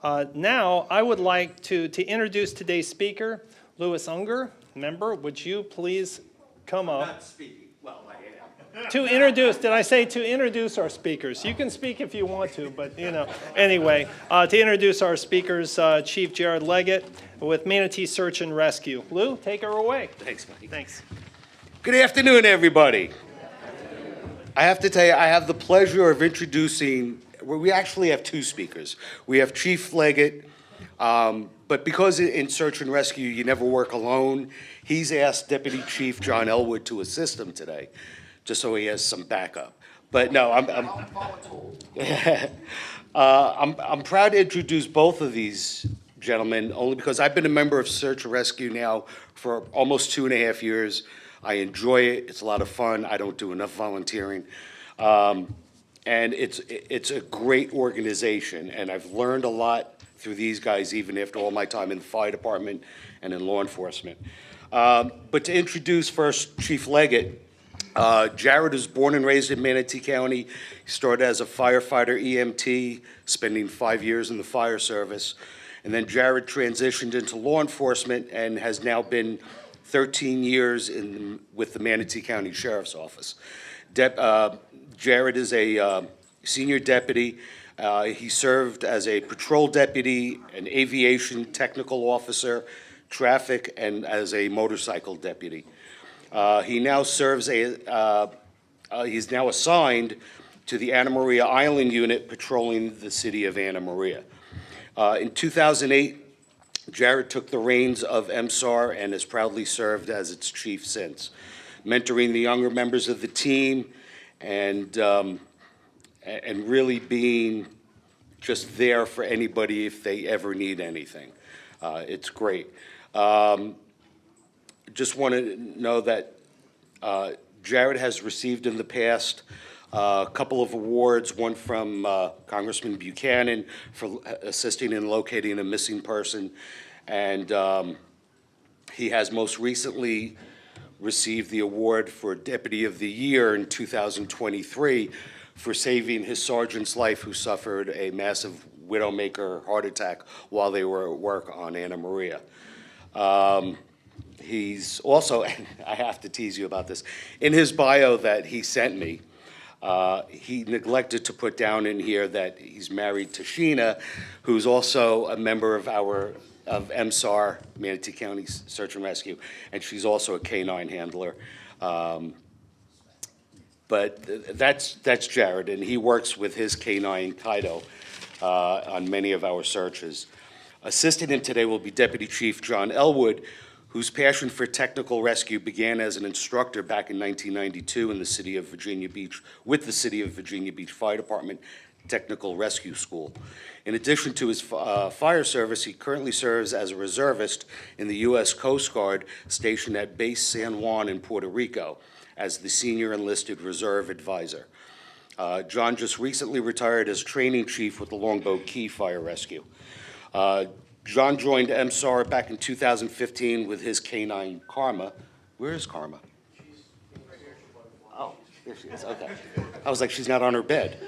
Now, I would like to introduce today's speaker, Louis Unger. Member, would you please come up? I'm not speaking. Well, I am. To introduce, did I say to introduce our speakers? You can speak if you want to, but Anyway, to introduce our speakers, Chief Jared Leggett with Manatee Search and Rescue. Lou, take her away. Thanks, Mike. Thanks. Good afternoon, everybody. I have to tell you, I have the pleasure of introducing, we actually have two speakers. We have Chief Leggett, but because in search and rescue, you never work alone, he's asked Deputy Chief John Elwood to assist him today, just so he has some backup. But no, I'm proud to introduce both of these gentlemen, only because I've been a member of Search and Rescue now for almost 2.5 years. I enjoy it. It's a lot of fun. I don't do enough volunteering. And it's a great organization, and I've learned a lot through these guys, even after all my time in the fire department and in law enforcement. But to introduce first Chief Leggett, Jared was born and raised in Manatee County. He started as a firefighter EMT, spending 5 years in the fire service. And then Jared transitioned into law enforcement and has now been 13 years with the Manatee County Sheriff's Office. Jared is a senior deputy. He served as a patrol deputy, an aviation technical officer, traffic, and as a motorcycle deputy. He now serves he's now assigned to the Anna Maria Island Unit patrolling the city of Anna Maria. In 2008, Jared took the reins of MSAR and has proudly served as its chief since, mentoring the younger members of the team and really being just there for anybody if they ever need anything. It's great. Just want to know that Jared has received in the past a couple of awards, one from Congressman Buchanan for assisting in locating a missing person, and he has most recently received the award for Deputy of the Year in 2023 for saving his sergeant's life who suffered a massive widowmaker heart attack while they were at work on Anna Maria. He's also, and I have to tease you about this, in his bio that he sent me, he neglected to put down in here that he's married to Sheena, who's also a member of MSAR, Manatee County Search and Rescue, and she's also a canine handler. But that's Jared, and he works with his canine, Kaido, on many of our searches. Assisting him today will be Deputy Chief John Elwood, whose passion for technical rescue began as an instructor back in 1992 in the city of Virginia Beach, with the City of Virginia Beach Fire Department Technical Rescue School. In addition to his fire service, he currently serves as a reservist in the U.S. Coast Guard stationed at Base San Juan in Puerto Rico as the Senior Enlisted Reserve Advisor. John just recently retired as training chief with the Longboat Key Fire Rescue. John joined MSAR back in 2015 with his canine, Karma. Where is Karma? Oh, there she is, okay. I was like, she's not on her bed.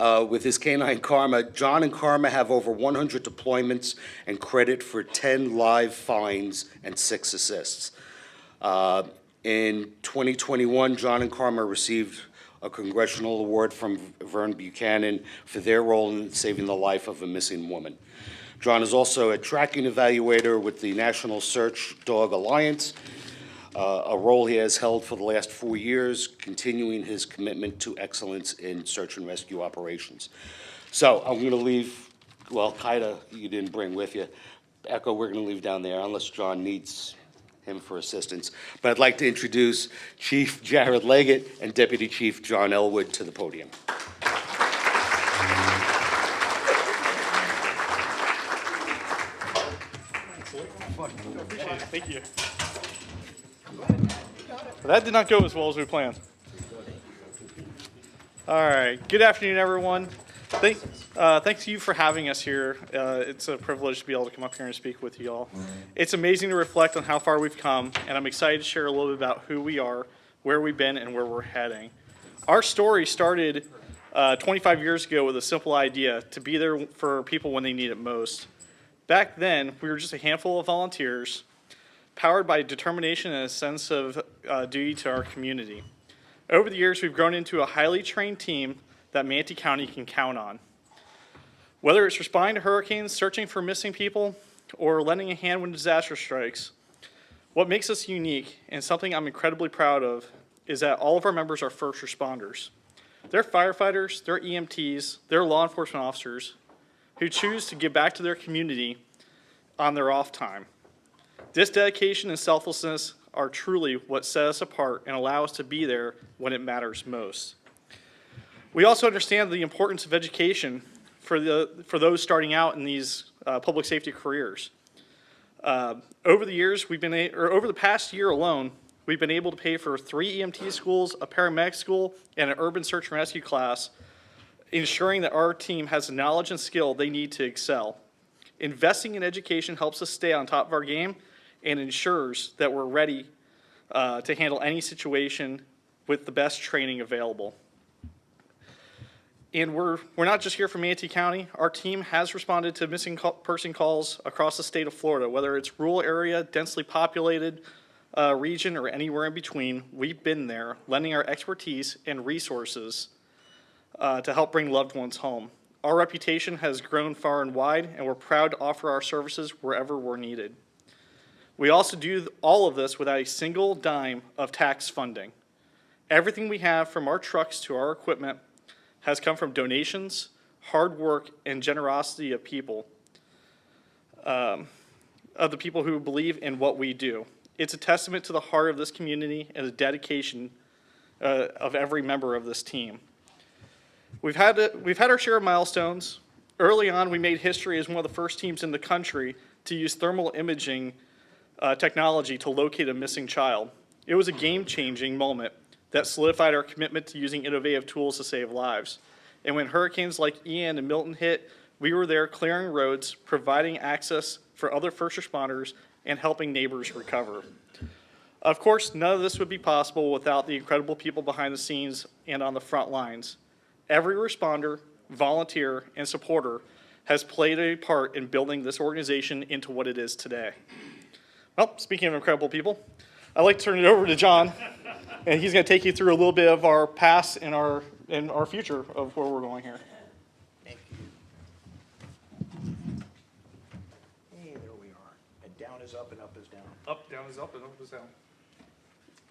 With his canine, Karma, John and Karma have over 100 deployments and credit for 10 live finds and 6 assists. In 2021, John and Karma received a congressional award from Vern Buchanan for their role in saving the life of a missing woman. John is also a tracking evaluator with the National Search Dog Alliance, a role he has held for the last 4 years, continuing his commitment to excellence in search and rescue operations. So I'm going to leave, well, Kaida, you didn't bring with you. Echo, we're going to leave down there unless John needs him for assistance. But I'd like to introduce Chief Jared Leggett and Deputy Chief John Elwood to the podium. Appreciate it. Thank you. That did not go as well as we planned. All right. Good afternoon, everyone. Thanks to you for having us here. It's a privilege to be able to come up here and speak with you all. It's amazing to reflect on how far we've come, and I'm excited to share a little bit about who we are, where we've been, and where we're heading. Our story started 25 years ago with a simple idea to be there for people when they need it most. Back then, we were just a handful of volunteers, powered by determination and a sense of duty to our community. Over the years, we've grown into a highly trained team that Manatee County can count on. Whether it's responding to hurricanes, searching for missing people, or lending a hand when disaster strikes, what makes us unique, and something I'm incredibly proud of, is that all of our members are first responders. They're firefighters, they're EMTs, they're law enforcement officers who choose to give back to their community on their off time. This dedication and selflessness are truly what set us apart and allow us to be there when it matters most. We also understand the importance of education for those starting out in these public safety careers. Over the past year alone, we've been able to pay for 3 EMT schools, a paramedic school, and an urban search and rescue class, ensuring that our team has the knowledge and skill they need to excel. Investing in education helps us stay on top of our game and ensures that we're ready to handle any situation with the best training available. And we're not just here for Manatee County. Our team has responded to missing person calls across the state of Florida, whether it's rural area, densely populated region, or anywhere in between. We've been there, lending our expertise and resources to help bring loved ones home. Our reputation has grown far and wide, and we're proud to offer our services wherever we're needed. We also do all of this without a single dime of tax funding. Everything we have, from our trucks to our equipment, has come from donations, hard work, and generosity of people, of the people who believe in what we do. It's a testament to the heart of this community and the dedication of every member of this team. We've had our share of milestones. Early on, we made history as one of the first teams in the country to use thermal imaging technology to locate a missing child. It was a game-changing moment that solidified our commitment to using innovative tools to save lives. And when hurricanes like Ian and Milton hit, we were there clearing roads, providing access for other first responders, and helping neighbors recover. Of course, none of this would be possible without the incredible people behind the scenes and on the front lines. Every responder, volunteer, and supporter has played a part in building this organization into what it is today. Well, speaking of incredible people, I'd like to turn it over to John, and he's going to take you through a little bit of our past and our future of where we're going here. Thank you. Hey, there we are. And down is up and up is down. Up, down is up, and up is down.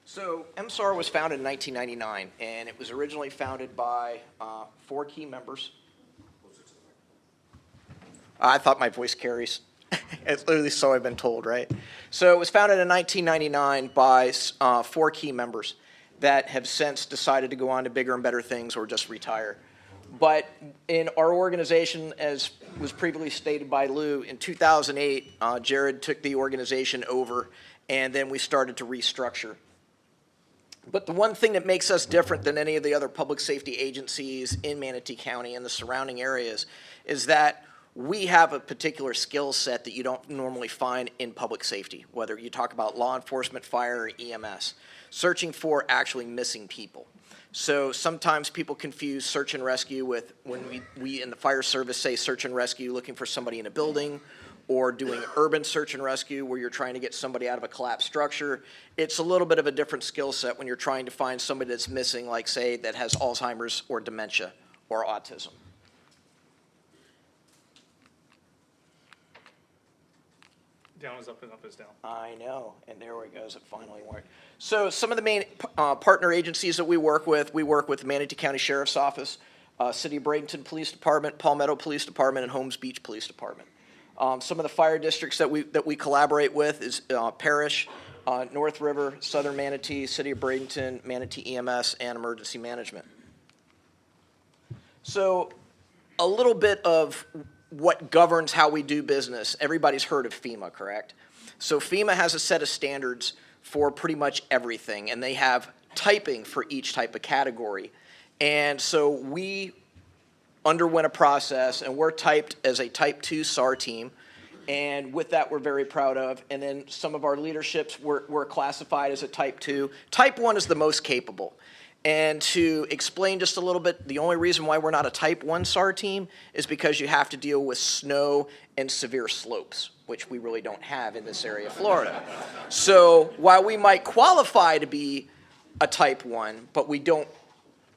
So MSAR was founded in 1999, and it was originally founded by 4 key members. I thought my voice carries. At least so I've been told, right? So it was founded in 1999 by 4 key members that have since decided to go on to bigger and better things or just retire. But in our organization, as was previously stated by Lou, in 2008, Jared took the organization over, and then we started to restructure. But the one thing that makes us different than any of the other public safety agencies in Manatee County and the surrounding areas is that we have a particular skill set that you don't normally find in public safety, whether you talk about law enforcement, fire, or EMS, searching for actually missing people. So sometimes people confuse search and rescue with when we in the fire service say search and rescue looking for somebody in a building, or doing urban search and rescue where you're trying to get somebody out of a collapsed structure. It's a little bit of a different skill set when you're trying to find somebody that's missing, like say, that has Alzheimer's or dementia or autism. Down is up, and up is down. I know, and there it goes, it finally worked. So some of the main partner agencies that we work with Manatee County Sheriff's Office, City of Bradenton Police Department, Palmetto Police Department, and Holmes Beach Police Department. Some of the fire districts that we collaborate with is Parish, North River, Southern Manatee, City of Bradenton, Manatee EMS, and Emergency Management. So a little bit of what governs how we do business. Everybody's heard of FEMA, correct? So FEMA has a set of standards for pretty much everything, and they have typing for each type of category. And so we underwent a process, and we're typed as a Type 2 SAR team, and with that we're very proud of. And then some of our leaderships were classified as a Type 2. Type 1 is the most capable, And to explain just a little bit, the only reason why we're not a Type 1 SAR team is because you have to deal with snow and severe slopes, which we really don't have in this area of Florida. So while we might qualify to be a Type 1, but we don't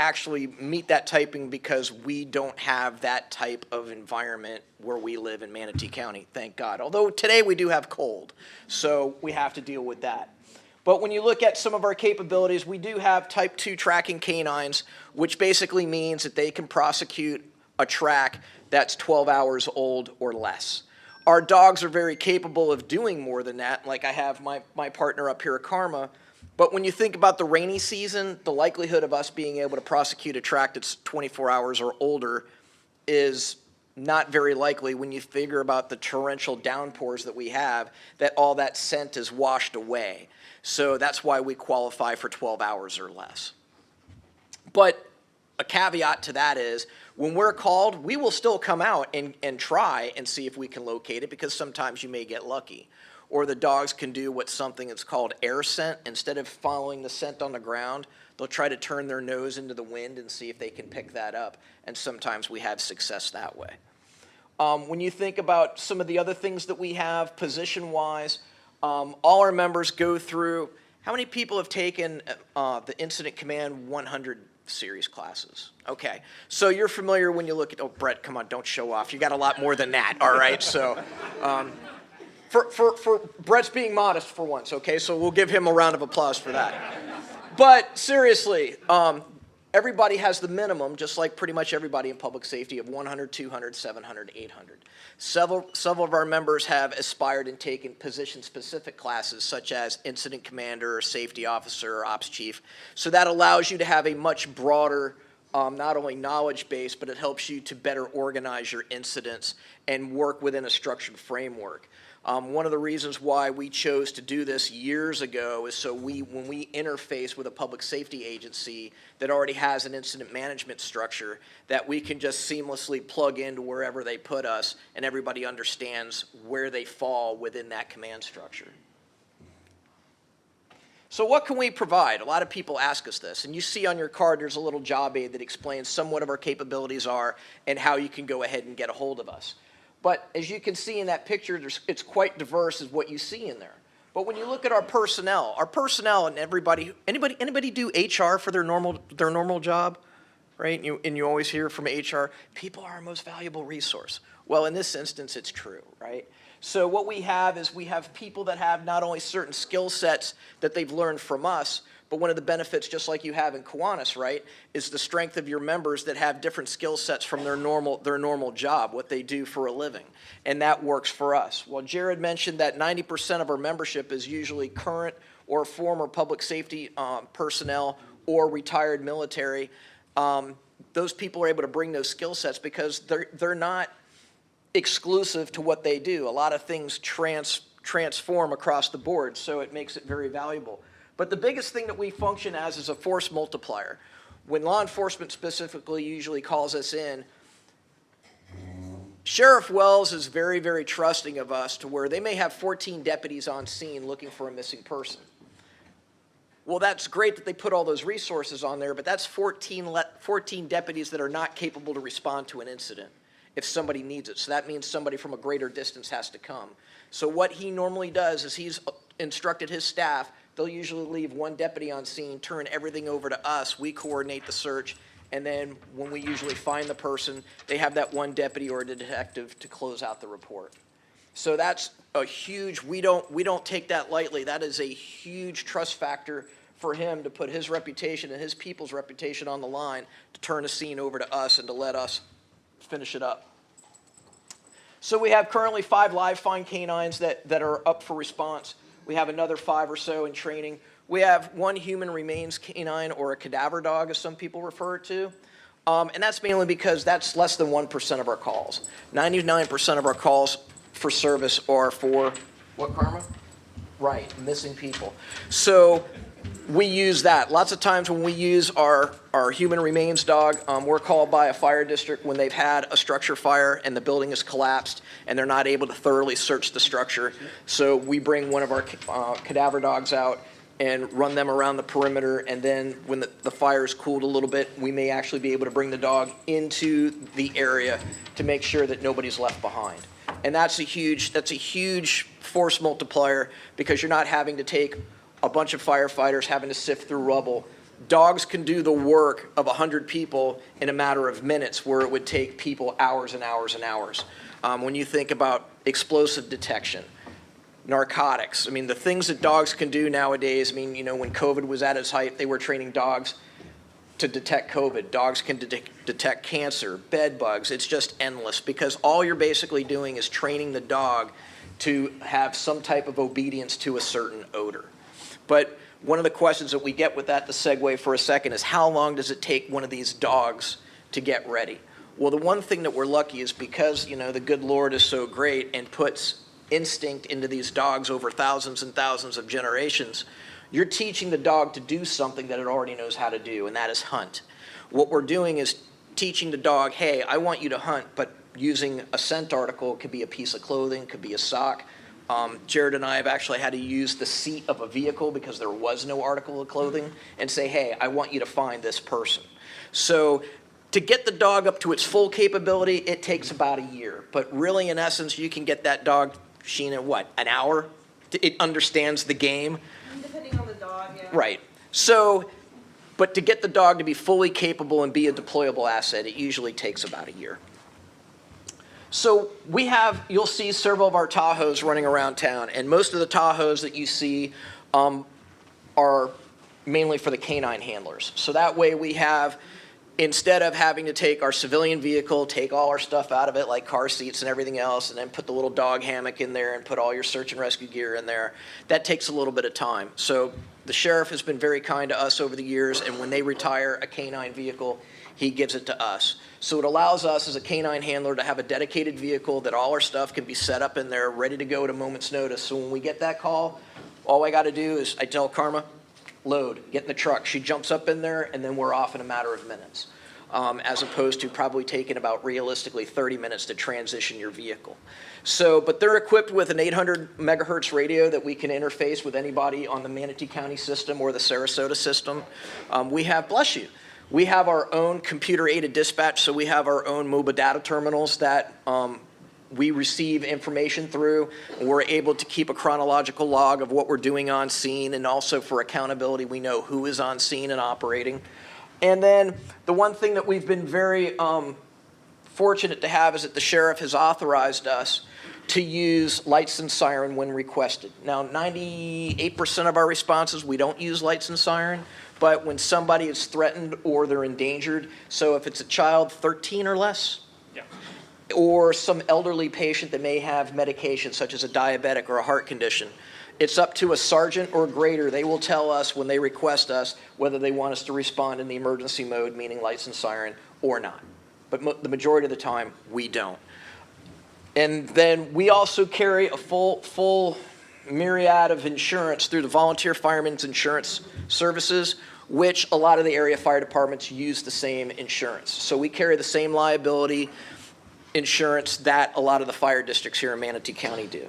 actually meet that typing because we don't have that type of environment where we live in Manatee County, thank God. Although today we do have cold, so we have to deal with that. But when you look at some of our capabilities, we do have Type 2 tracking canines, which basically means that they can prosecute a track that's 12 hours old or less. Our dogs are very capable of doing more than that, like I have my partner up here at Karma. But when you think about the rainy season, the likelihood of us being able to prosecute a track that's 24 hours or older is not very likely when you figure about the torrential downpours that we have, that all that scent is washed away. So that's why we qualify for 12 hours or less. But a caveat to that is, when we're called, we will still come out and try and see if we can locate it, because sometimes you may get lucky. Or the dogs can do what's something that's called air scent. Instead of following the scent on the ground, they'll try to turn their nose into the wind and see if they can pick that up. And sometimes we have success that way. When you think about some of the other things that we have position-wise, all our members go through. How many people have taken the Incident Command 100 series classes? Okay, so you're familiar when you look at, oh, Brett, come on, don't show off. You got a lot more than that, all right? So for Brett's being modest for once, okay? So we'll give him a round of applause for that. But seriously, everybody has the minimum, just like pretty much everybody in public safety, of 100, 200, 700, 800. Several of our members have aspired and taken position-specific classes, such as incident commander, or safety officer, or ops chief. So that allows you to have a much broader, not only knowledge base, but it helps you to better organize your incidents and work within a structured framework. One of the reasons why we chose to do this years ago is so when we interface with a public safety agency that already has an incident management structure, that we can just seamlessly plug into wherever they put us, and everybody understands where they fall within that command structure. So what can we provide? A lot of people ask us this, and you see on your card there's a little job aid that explains somewhat of our capabilities are and how you can go ahead and get a hold of us. But as you can see in that picture, it's quite diverse as what you see in there. But when you look at our personnel and anybody do HR for their normal job, right? And you always hear from HR, people are our most valuable resource. Well, in this instance, it's true, right? So what we have is we have people that have not only certain skill sets that they've learned from us, but one of the benefits, just like you have in Kiwanis, right, is the strength of your members that have different skill sets from their normal job, what they do for a living. And that works for us. Well, Jared mentioned that 90% of our membership is usually current or former public safety personnel or retired military. Those people are able to bring those skill sets because they're not exclusive to what they do. A lot of things transform across the board, so it makes it very valuable. But the biggest thing that we function as is a force multiplier. When law enforcement specifically usually calls us in, Sheriff Wells is very, very trusting of us to where they may have 14 deputies on scene looking for a missing person. Well, that's great that they put all those resources on there, but that's 14 deputies that are not capable to respond to an incident if somebody needs it. So that means somebody from a greater distance has to come. So what he normally does is he's instructed his staff. They'll usually leave one deputy on scene, turn everything over to us. We coordinate the search, and then when we usually find the person, they have that one deputy or a detective to close out the report. So that's a huge, we don't take that lightly. That is a huge trust factor for him to put his reputation and his people's reputation on the line to turn a scene over to us and to let us finish it up. So we have currently 5 live find canines that are up for response. We have another 5 or so in training. We have 1 human remains canine, or a cadaver dog, as some people refer it to. And that's mainly because that's less than 1% of our calls. 99% of our calls for service are for, what, Karma? Right, missing people. So we use that. Lots of times when we use our human remains dog, we're called by a fire district when they've had a structure fire and the building has collapsed and they're not able to thoroughly search the structure. So we bring one of our cadaver dogs out, and run them around the perimeter. And then when the fire's cooled a little bit, we may actually be able to bring the dog into the area to make sure that nobody's left behind. And that's a huge force multiplier, because you're not having to take a bunch of firefighters having to sift through rubble. Dogs can do the work of 100 people in a matter of minutes, where it would take people hours and hours and hours. When you think about explosive detection, narcotics, I mean, the things that dogs can do nowadays, I mean, you know, when COVID was at its height, they were training dogs to detect COVID. Dogs can detect cancer, bed bugs. It's just endless, because all you're basically doing is training the dog to have some type of obedience to a certain odor. But one of the questions that we get with that, to segue for a second, is how long does it take one of these dogs to get ready? Well, the one thing that we're lucky is, because, you know, the good Lord is so great and puts instinct into these dogs over thousands and thousands of generations, you're teaching the dog to do something that it already knows how to do, and that is hunt. What we're doing is teaching the dog, hey, I want you to hunt, but using a scent article. It could be a piece of clothing, could be a sock. Jared and I have actually had to use the seat of a vehicle, because there was no article of clothing, and say, hey, I want you to find this person. So to get the dog up to its full capability, it takes about a year. But really, in essence, you can get that dog, Sheena, what, an hour? It understands the game. Depending on the dog, yeah. Right. So, but to get the dog to be fully capable and be a deployable asset, it usually takes about a year. So we have, you'll see several of our Tahoes running around town, and most of the Tahoes that you see are mainly for the canine handlers. So that way we have, instead of having to take our civilian vehicle, take all our stuff out of it, like car seats and everything else, and then put the little dog hammock in there and put all your search and rescue gear in there, that takes a little bit of time. So the sheriff has been very kind to us over the years, and when they retire a canine vehicle, he gives it to us. So it allows us as a canine handler to have a dedicated vehicle that all our stuff can be set up in there, ready to go at a moment's notice. So when we get that call, all I got to do is I tell Karma, load, get in the truck. She jumps up in there, and then we're off in a matter of minutes, as opposed to probably taking about realistically 30 minutes to transition your vehicle. So, but they're equipped with an 800 megahertz radio that we can interface with anybody on the Manatee County system or the Sarasota system. We have, bless you, we have our own computer-aided dispatch, so we have our own mobile data terminals that we receive information through, and we're able to keep a chronological log of what we're doing on scene, and also for accountability, we know who is on scene and operating. And then the one thing that we've been very fortunate to have is that the sheriff has authorized us to use lights and siren when requested. Now, 98% of our responses, we don't use lights and siren, but when somebody is threatened or they're endangered, so if it's a child 13 or less, or some elderly patient that may have medication such as a diabetic or a heart condition, it's up to a sergeant or greater. They will tell us when they request us whether they want us to respond in the emergency mode, meaning lights and siren, or not. But the majority of the time, we don't. And then we also carry a full myriad of insurance through the Volunteer Firemen's Insurance Services, which a lot of the area fire departments use the same insurance. So we carry the same liability insurance that a lot of the fire districts here in Manatee County do.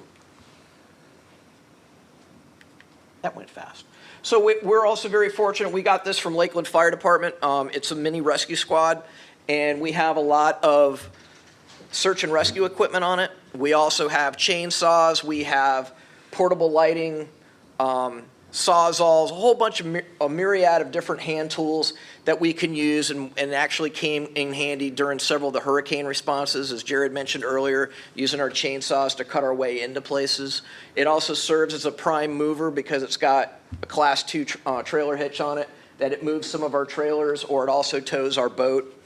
That went fast. So we're also very fortunate. We got this from Lakeland Fire Department. It's a mini rescue squad, and we have a lot of search and rescue equipment on it. We also have chainsaws. We have portable lighting, sawzalls, a whole bunch of a myriad of different hand tools that we can use, and actually came in handy during several of the hurricane responses, as Jared mentioned earlier, using our chainsaws to cut our way into places. It also serves as a prime mover because it's got a Class 2 trailer hitch on it, that it moves some of our trailers, or it also tows our boat.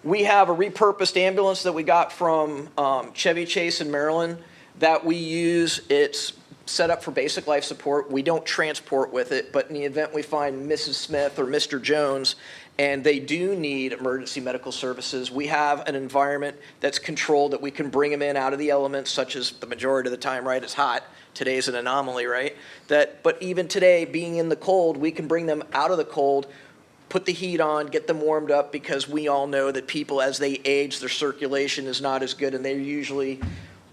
We have a repurposed ambulance that we got from Chevy Chase in Maryland that we use. It's set up for basic life support. We don't transport with it, but in the event we find Mrs. Smith or Mr. Jones and they do need emergency medical services, we have an environment that's controlled that we can bring them in out of the elements, such as the majority of the time, right? It's hot. Today's an anomaly, right? But even today, being in the cold, we can bring them out of the cold, put the heat on, get them warmed up, because we all know that people, as they age, their circulation is not as good, and they're usually,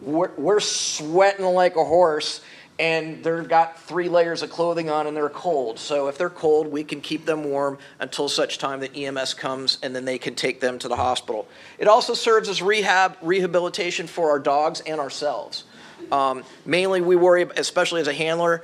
we're sweating like a horse, and they've got 3 layers of clothing on and they're cold. So if they're cold, we can keep them warm until such time that EMS comes, and then they can take them to the hospital. It also serves as rehabilitation for our dogs and ourselves. Mainly we worry, especially as a handler,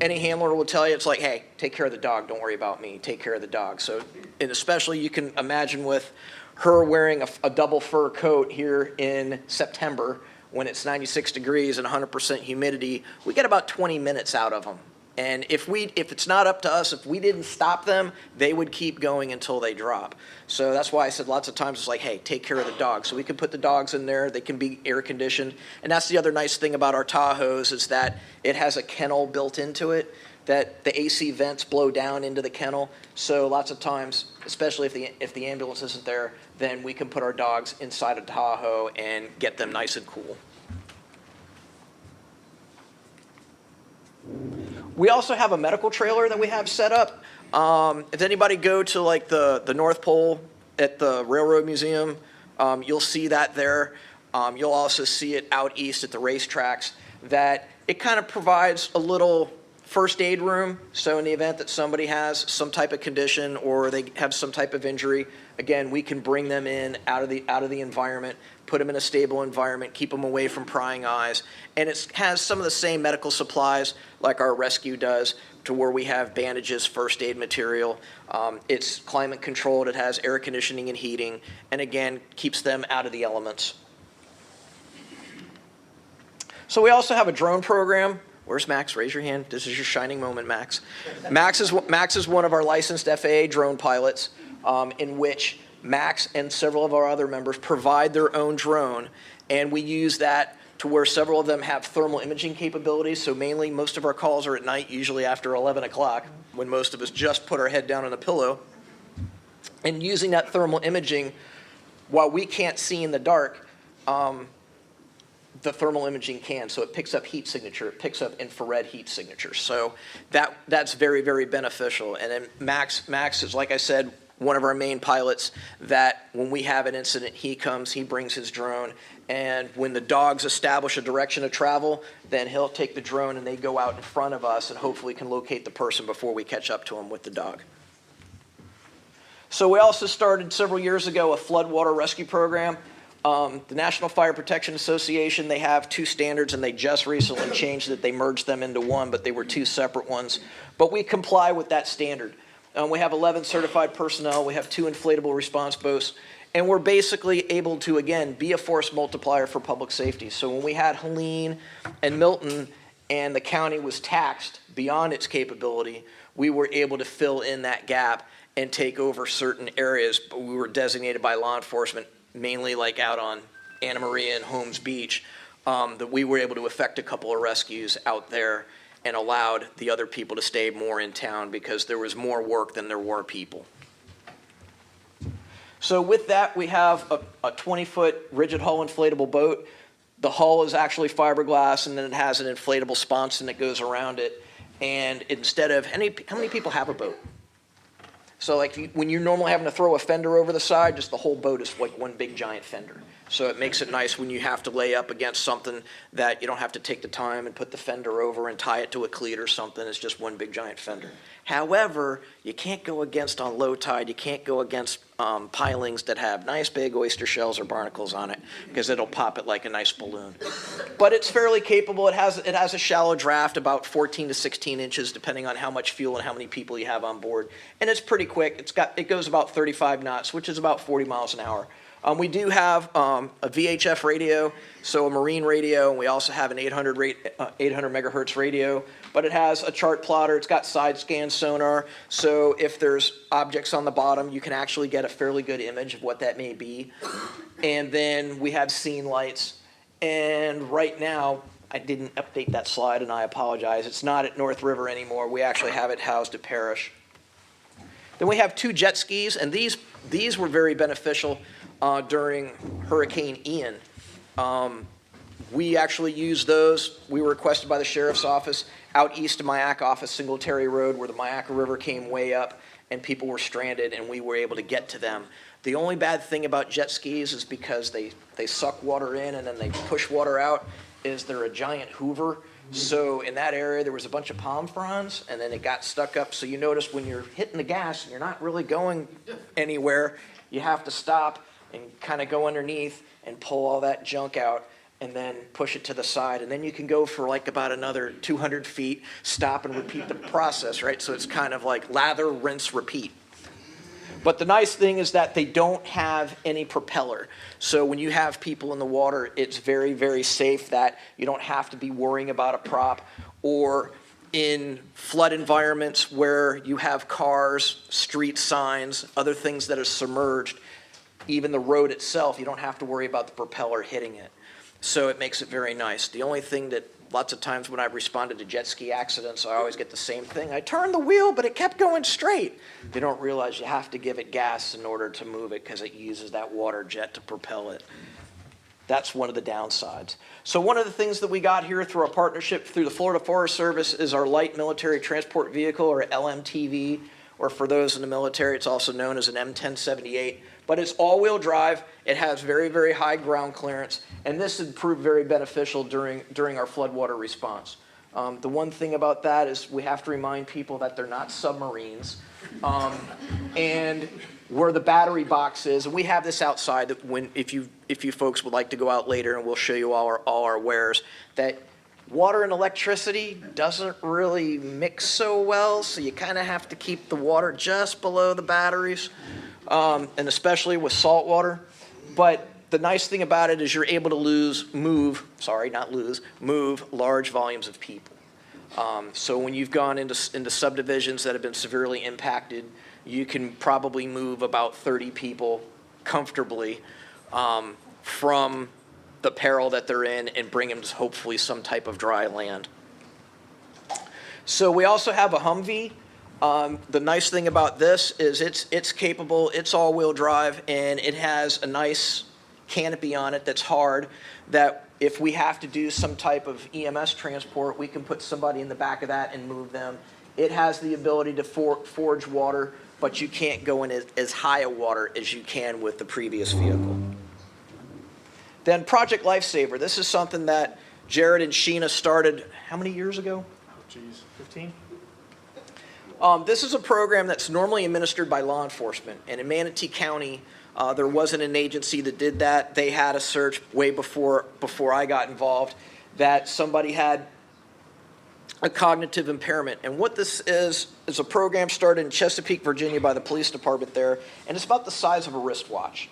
any handler will tell you, it's like, hey, take care of the dog, don't worry about me, take care of the dog. So, and especially you can imagine with her wearing a double fur coat here in September, when it's 96 degrees and 100% humidity, we get about 20 minutes out of them. And if it's not up to us, if we didn't stop them, they would keep going until they drop. So that's why I said lots of times it's like, hey, take care of the dog. So we can put the dogs in there, they can be air conditioned. And that's the other nice thing about our Tahoes is that it has a kennel built into it, that the AC vents blow down into the kennel. So lots of times, especially if the ambulance isn't there, then we can put our dogs inside a Tahoe and get them nice and cool. We also have a medical trailer that we have set up. If anybody go to like the North Pole at the Railroad Museum, you'll see that there. You'll also see it out east at the racetracks, that it kind of provides a little first aid room. So in the event that somebody has some type of condition or they have some type of injury, again, we can bring them in out of the environment, put them in a stable environment, keep them away from prying eyes. And it has some of the same medical supplies like our rescue does, to where we have bandages, first aid material. It's climate controlled, it has air conditioning and heating, and again, keeps them out of the elements. So we also have a drone program. Where's Max? Raise your hand. This is your shining moment, Max. Max is one of our licensed FAA drone pilots, in which Max and several of our other members provide their own drone, and we use that to where several of them have thermal imaging capabilities. So mainly most of our calls are at night, usually after 11 o'clock, when most of us just put our head down on a pillow. And using that thermal imaging, while we can't see in the dark, the thermal imaging can. So it picks up heat signature, it picks up infrared heat signature. So that's very, very beneficial. And then Max is, like I said, one of our main pilots, that when we have an incident, he comes, he brings his drone, and when the dogs establish a direction of travel, then he'll take the drone and they go out in front of us and hopefully can locate the person before we catch up to him with the dog. So we also started several years ago a floodwater rescue program. The National Fire Protection Association, they have 2 standards, and they just recently changed it. They merged them into one, but they were 2 separate ones. But we comply with that standard. We have 11 certified personnel. We have 2 inflatable response boats. And we're basically able to, again, be a force multiplier for public safety. So when we had Helene and Milton and the county was taxed beyond its capability, we were able to fill in that gap and take over certain areas. But we were designated by law enforcement, mainly like out on Anna Maria and Holmes Beach, that we were able to effect a couple of rescues out there and allowed the other people to stay more in town because there was more work than there were people. So with that, we have a 20-foot rigid hull inflatable boat. The hull is actually fiberglass, and then it has an inflatable sponson that goes around it. And instead of, how many people have a boat? So like when you're normally having to throw a fender over the side, just the whole boat is like one big giant fender. So it makes it nice when you have to lay up against something that you don't have to take the time and put the fender over and tie it to a cleat or something. It's just one big giant fender. However, you can't go against on low tide. You can't go against pilings that have nice big oyster shells or barnacles on it, because it'll pop it like a nice balloon. But it's fairly capable. It has a shallow draft, about 14 to 16 inches, depending on how much fuel and how many people you have on board. And it's pretty quick. It goes about 35 knots, which is about 40 miles an hour. We do have a VHF radio, so a marine radio, and we also have an 800 megahertz radio, but it has a chart plotter. It's got side scan sonar, so if there's objects on the bottom, you can actually get a fairly good image of what that may be. And then we have scene lights, and right now, I didn't update that slide, and I apologize. It's not at North River anymore. We actually have it housed at Parrish. Then we have 2 jet skis, and these were very beneficial during Hurricane Ian. We actually used those. We were requested by the sheriff's office out east of Myac off of Singletary Road, where the Myac River came way up and people were stranded, and we were able to get to them. The only bad thing about jet skis is because they suck water in and then they push water out, is they're a giant hoover. So in that area, there was a bunch of palm fronds, and then it got stuck up. So you notice when you're hitting the gas and you're not really going anywhere, you have to stop and kind of go underneath and pull all that junk out and then push it to the side. And then you can go for like about another 200 feet, stop and repeat the process, right? So it's kind of like lather, rinse, repeat. But the nice thing is that they don't have any propeller. So when you have people in the water, it's very, very safe that you don't have to be worrying about a prop. Or in flood environments where you have cars, street signs, other things that are submerged, even the road itself, you don't have to worry about the propeller hitting it. So it makes it very nice. The only thing that lots of times when I've responded to jet ski accidents, I always get the same thing. I turned the wheel, but it kept going straight. They don't realize you have to give it gas in order to move it because it uses that water jet to propel it. That's one of the downsides. So one of the things that we got here through our partnership through the Florida Forest Service is our Light Military Transport Vehicle, or LMTV, or for those in the military, it's also known as an M1078. But it's all-wheel drive. It has very, very high ground clearance, and this has proved very beneficial during our floodwater response. The one thing about that is we have to remind people that they're not submarines, and where the battery box is, and we have this outside. That if you folks would like to go out later, and we'll show you all our wares, that water and electricity doesn't really mix so well, so you kind of have to keep the water just below the batteries. And especially with salt water. But the nice thing about it is you're able to move large volumes of people. So when you've gone into subdivisions that have been severely impacted, you can probably move about 30 people comfortably from the peril that they're in and bring them to hopefully some type of dry land. So we also have a Humvee. The nice thing about this is it's capable, it's all-wheel drive, and it has a nice canopy on it that's hard, that if we have to do some type of EMS transport, we can put somebody in the back of that and move them. It has the ability to forge water, but you can't go in as high a water as you can with the previous vehicle. Then Project Lifesaver. This is something that Jared and Sheena started how many years ago? Oh, geez, 15? This is a program that's normally administered by law enforcement, and in Manatee County, there wasn't an agency that did that. They had a search way before I got involved that somebody had a cognitive impairment. And what this is a program started in Chesapeake, Virginia by the police department there, and it's about the size of a wristwatch.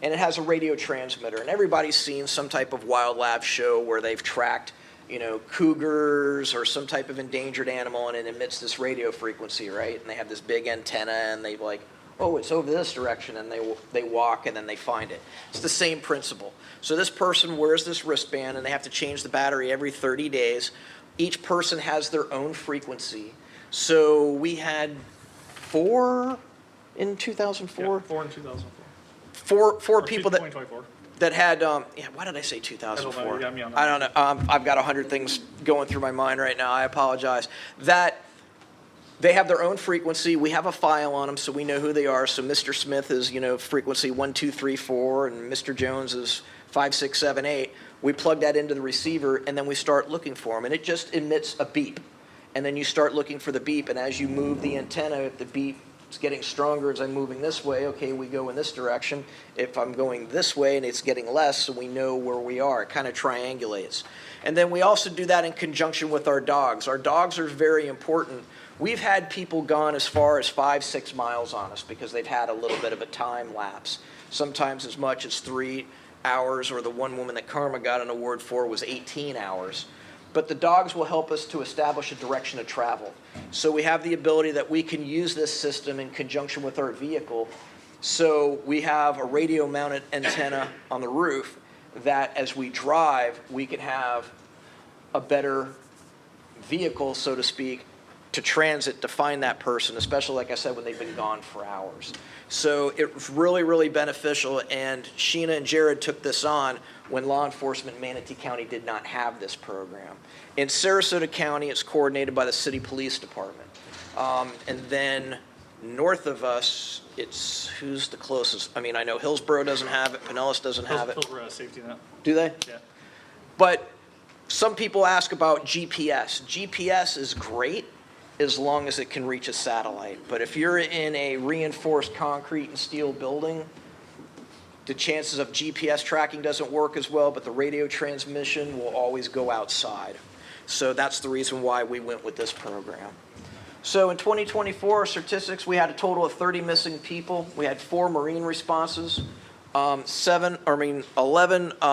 And it has a radio transmitter, and everybody's seen some type of wildlife show where they've tracked cougars or some type of endangered animal, and it emits this radio frequency, right? And they have this big antenna, and they like, oh, it's over this direction, and they walk, and then they find it. It's the same principle. So this person wears this wristband, and they have to change the battery every 30 days. Each person has their own frequency. So we had 4 in 2004? Yeah, 4 in 2004. Four people that 2024. that had, why did I say 2004? I don't know, you got me on that. I don't know. I've got 100 things going through my mind right now. I apologize. That they have their own frequency. We have a file on them, so we know who they are. So Mr. Smith is, frequency 1234, and Mr. Jones is 5678. We plug that into the receiver, and then we start looking for them, and it just emits a beep. And then you start looking for the beep, and as you move the antenna, if the beep is getting stronger as I'm moving this way, okay, we go in this direction. If I'm going this way and it's getting less, so we know where we are. It kind of triangulates. And then we also do that in conjunction with our dogs. Our dogs are very important. We've had people gone as far as 5-6 miles on us because they've had a little bit of a time lapse. Sometimes as much as 3 hours, or the one woman that Karma got an award for was 18 hours. But the dogs will help us to establish a direction of travel. So we have the ability that we can use this system in conjunction with our vehicle. So we have a radio mounted antenna on the roof that as we drive, we can have a better vehicle, so to speak, to transit to find that person, especially, like I said, when they've been gone for hours. So it's really, really beneficial, and Sheena and Jared took this on when law enforcement in Manatee County did not have this program. In Sarasota County, it's coordinated by the city police department. And then north of us, it's, who's the closest? I mean, I know Hillsborough doesn't have it, Pinellas doesn't have it. Hillsborough has safety net. Do they? Yeah. But Some people ask about GPS. GPS is great as long as it can reach a satellite. But if you're in a reinforced concrete and steel building, the chances of GPS tracking doesn't work as well, but the radio transmission will always go outside. So that's the reason why we went with this program. So in 2024 statistics, we had a total of 30 missing people. We had 4 Marine responses, 11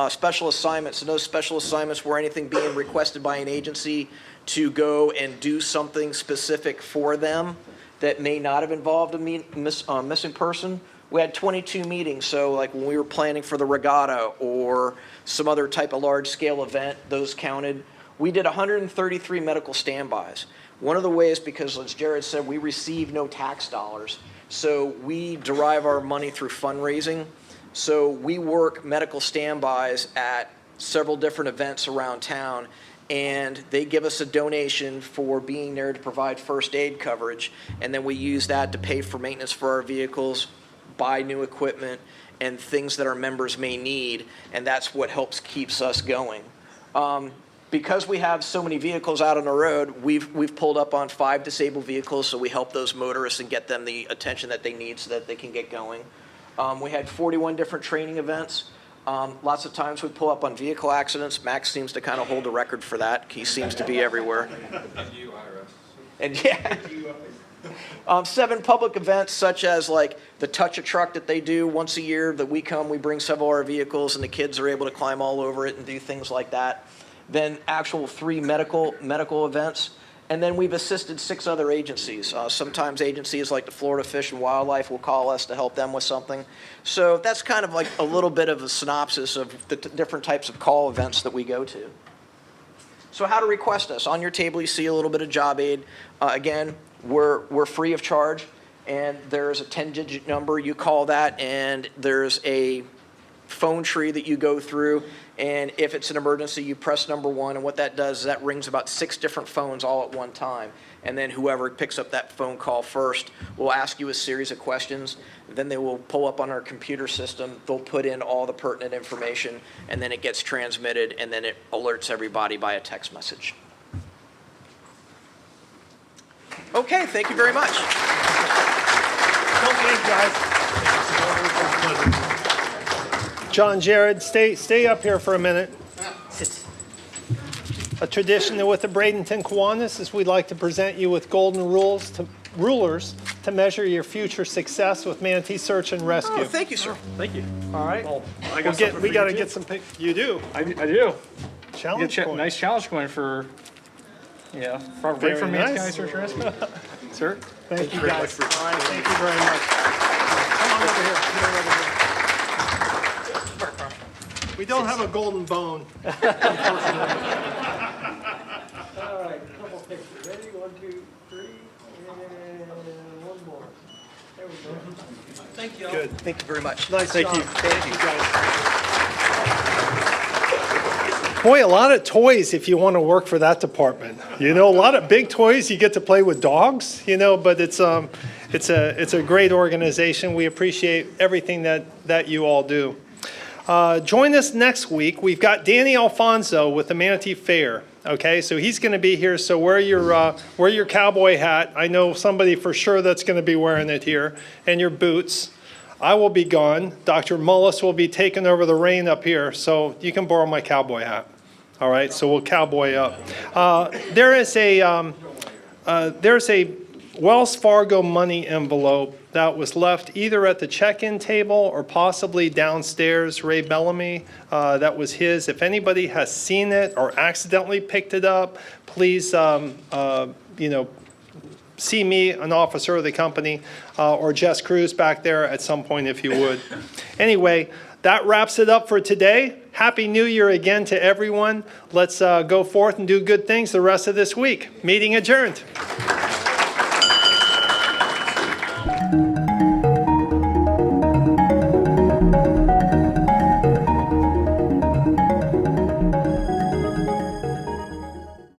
special assignments. And those special assignments were anything being requested by an agency to go and do something specific for them that may not have involved a missing person. We had 22 meetings, so like when we were planning for the regatta or some other type of large-scale event, those counted. We did 133 medical standbys. One of the ways, because as Jared said, we receive no tax dollars, so we derive our money through fundraising. So we work medical standbys at several different events around town, and they give us a donation for being there to provide first aid coverage, and then we use that to pay for maintenance for our vehicles, buy new equipment, and things that our members may need, and that's what helps keeps us going. Because we have so many vehicles out on the road, we've pulled up on 5 disabled vehicles, so we help those motorists and get them the attention that they need so that they can get going. We had 41 different training events. Lots of times we pull up on vehicle accidents. Max seems to kind of hold the record for that. He seems to be everywhere. And yeah. 7 public events, such as like the Touch a Truck that they do once a year, that we come, we bring several of our vehicles, and the kids are able to climb all over it and do things like that. Then actual 3 medical events. And then we've assisted 6 other agencies. Sometimes agencies like the Florida Fish and Wildlife will call us to help them with something. So that's kind of like a little bit of a synopsis of the different types of call events that we go to. So how to request us. On your table you see a little bit of job aid. Again, we're free of charge, and there's a 10-digit number. You call that, and there's a phone tree that you go through, and if it's an emergency, you press number 1, and what that does is that rings about 6 different phones all at one time, and then whoever picks up that phone call first will ask you a series of questions. Then they will pull up on our computer system, they'll put in all the pertinent information, and then it gets transmitted, and then it alerts everybody by a text message. Okay, thank you very much. John, Jared, stay up here for a minute. A tradition with the Bradenton Kiwanis is we'd like to present you with golden rulers to measure your future success with Manatee Search and Rescue. Oh, thank you, sir. Thank you. All right. Well, We got to get some pics. You do. I do. Challenge point. Nice challenge going for, Very for Manatee nice. County Search and Rescue. Sir? Thank you guys. All right, thank you very much. Come on over here. Come on over here. We don't have a golden bone. All right, couple pictures. Ready? 1, 2, 3, and one more. There we go. Thank you. Good. Thank you very much. Nice Thank job. you. Thank you guys. Boy, a lot of toys if you want to work for that department. You know, a lot of big toys. You get to play with dogs. You know, but it's a great organization. We appreciate everything that you all do. Join us next week. We've got Danny Alfonso with the Manatee Fair. Okay, so he's going to be here. So wear your cowboy hat. I know somebody for sure that's going to be wearing it here, and your boots. I will be gone. Dr. Mullis will be taking over the reign up here, so you can borrow my cowboy hat. All right, so we'll cowboy up. There's a Wells Fargo money envelope that was left either at the check-in table or possibly downstairs. Ray Bellamy, that was his. If anybody has seen it or accidentally picked it up, please, see me, an officer of the company, or Jess Cruz back there at some point if you would. Anyway, that wraps it up for today. Happy New Year again to everyone. Let's go forth and do good things the rest of this week. Meeting adjourned.